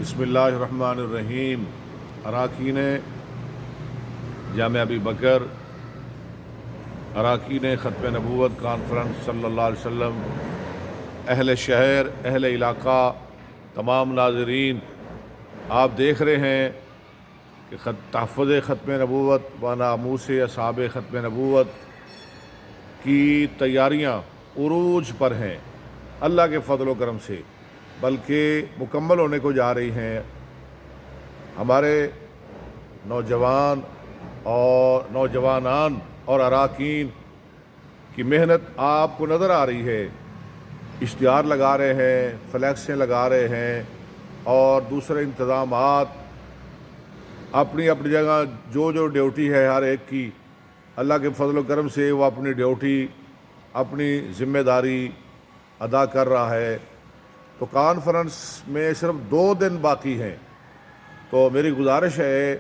بسم اللہ الرحمن الرحیم۔ اراکین جامعہ ابی بکر، اراکین ختم نبوت کانفرنس صلی اللہ علیہ وسلم، اہل شہر، اہل علاقہ، تمام ناظرین، آپ دیکھ رہے ہیں کہ تحفظ ختم نبوت و ناموس اصحاب ختم نبوت کی تیاریاں عروج پر ہیں اللہ کے فضل و کرم سے، بلکہ مکمل ہونے کو جا رہی ہیں۔ ہمارے نوجوانان اور اراکین کی محنت آپ کو نظر آ رہی ہے، اشتہار لگا رہے ہیں، فلیکسیں لگا رہے ہیں اور دوسرے انتظامات، اپنی اپنی جگہ جو ڈیوٹی ہے ہر ایک کی، اللہ کے فضل و کرم سے وہ اپنی ڈیوٹی، اپنی ذمہ داری ادا کر رہا ہے۔ تو کانفرنس میں صرف 2 دن باقی ہیں، تو میری گزارش ہے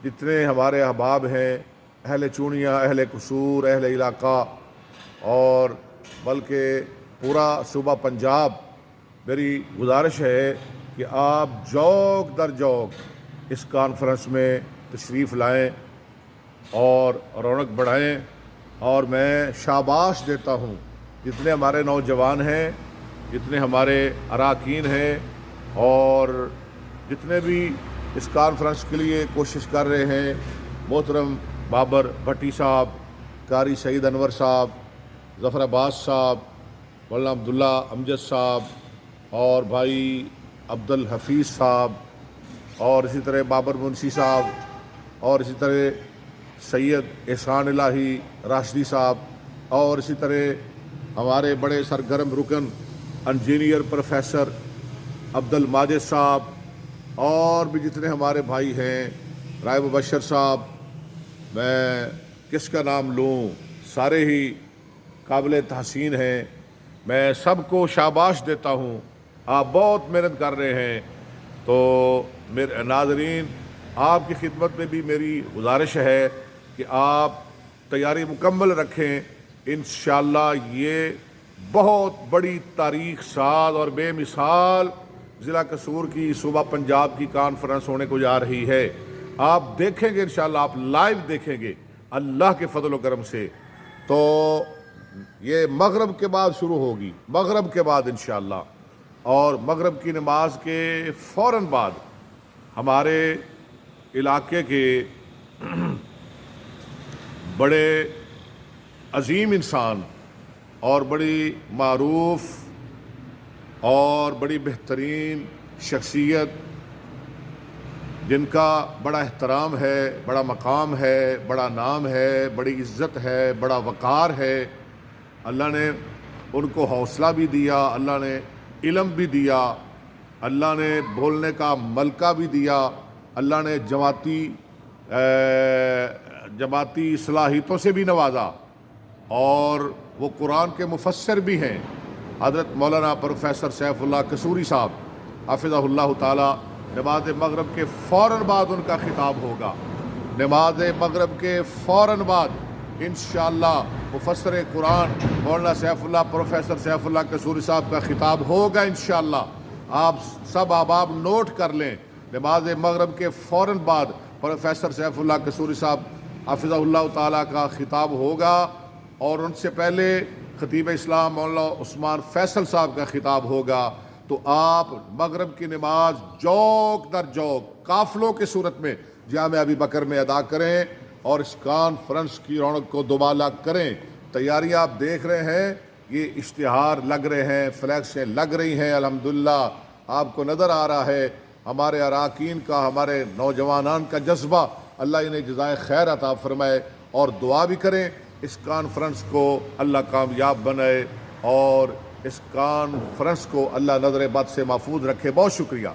جتنے ہمارے احباب ہیں، اہل چونیاں، اہل قصور، اہل علاقہ اور بلکہ پورا صوبہ پنجاب، میری گزارش ہے کہ آپ جوق در جوق اس کانفرنس میں تشریف لائیں اور رونق بڑھائیں۔ اور میں شاباش دیتا ہوں جتنے ہمارے نوجوان ہیں، جتنے ہمارے اراکین ہیں اور جتنے بھی اس کانفرنس کے لیے کوشش کر رہے ہیں، محترم بابر بھٹی صاحب، قاری سعید انور صاحب، ظفر عباس صاحب، مولانا عبداللہ امجد صاحب اور بھائی عبد الحفیظ صاحب، اور اسی طرح بابر منشی صاحب، اور اسی طرح سید احسان الہی راشدی صاحب، اور اسی طرح ہمارے بڑے سرگرم رکن انجینئر پروفیسر عبد الماجد صاحب، اور بھی جتنے ہمارے بھائی ہیں، رائے مبشر صاحب، میں کس کا نام لوں، سارے ہی قابل تحسین ہیں۔ میں سب کو شاباش دیتا ہوں، آپ بہت محنت کر رہے ہیں۔ تو میرے ناظرین، آپ کی خدمت میں بھی میری گزارش ہے کہ آپ تیاری مکمل رکھیں۔ انشاءاللہ یہ بہت بڑی تاریخ ساز اور بے مثال ضلع قصور کی، صوبہ پنجاب کی کانفرنس ہونے کو جا رہی ہے۔ آپ دیکھیں گے انشاءاللہ، آپ لائیو دیکھیں گے اللہ کے فضل و کرم سے۔ تو یہ مغرب کے بعد شروع ہوگی، مغرب کے بعد انشاءاللہ، اور مغرب کی نماز کے فوراً بعد ہمارے علاقے کے بڑے عظیم انسان اور بڑی معروف اور بڑی بہترین شخصیت، جن کا بڑا احترام ہے، بڑا مقام ہے، بڑا نام ہے، بڑی عزت ہے، بڑا وقار ہے، اللہ نے ان کو حوصلہ بھی دیا، اللہ نے علم بھی دیا، اللہ نے بولنے کا ملکہ بھی دیا، اللہ نے جماعتی صلاحیتوں سے بھی نوازا، اور وہ قرآن کے مفسر بھی ہیں۔ حضرت مولانا پروفیسر سیف اللہ قصوری صاحب حفظہ اللہ تعالی، نماز مغرب کے فوراً بعد ان کا خطاب ہوگا، نماز مغرب کے فوراً بعد انشاءاللہ مفسر قرآن مولانا سیف اللہ، پروفیسر سیف اللہ قصوری صاحب کا خطاب ہوگا انشاءاللہ۔ آپ سب احباب نوٹ کر لیں، نماز مغرب کے فوراً بعد پروفیسر سیف اللہ قصوری صاحب حفظہ اللہ تعالیٰ کا خطاب ہوگا، اور ان سے پہلے خطیب اسلام مولانا عثمان فیصل صاحب کا خطاب ہوگا۔ تو آپ مغرب کی نماز جوق در جوق قافلوں کی صورت میں جامعہ ابی بکر میں ادا کریں اور اس کانفرنس کی رونق کو دوبالا کریں۔ تیاریاں آپ دیکھ رہے ہیں، یہ اشتہار لگ رہے ہیں، فلیکسیں لگ رہی ہیں، الحمدللہ آپ کو نظر آ رہا ہے ہمارے اراکین کا، ہمارے نوجوانان کا جذبہ، اللہ انہیں جزائے خیر عطا فرمائے، اور دعا بھی کریں اس کانفرنس کو اللہ کامیاب بنائے اور اس کانفرنس کو اللہ نظر بد سے محفوظ رکھے۔ بہت شکریہ۔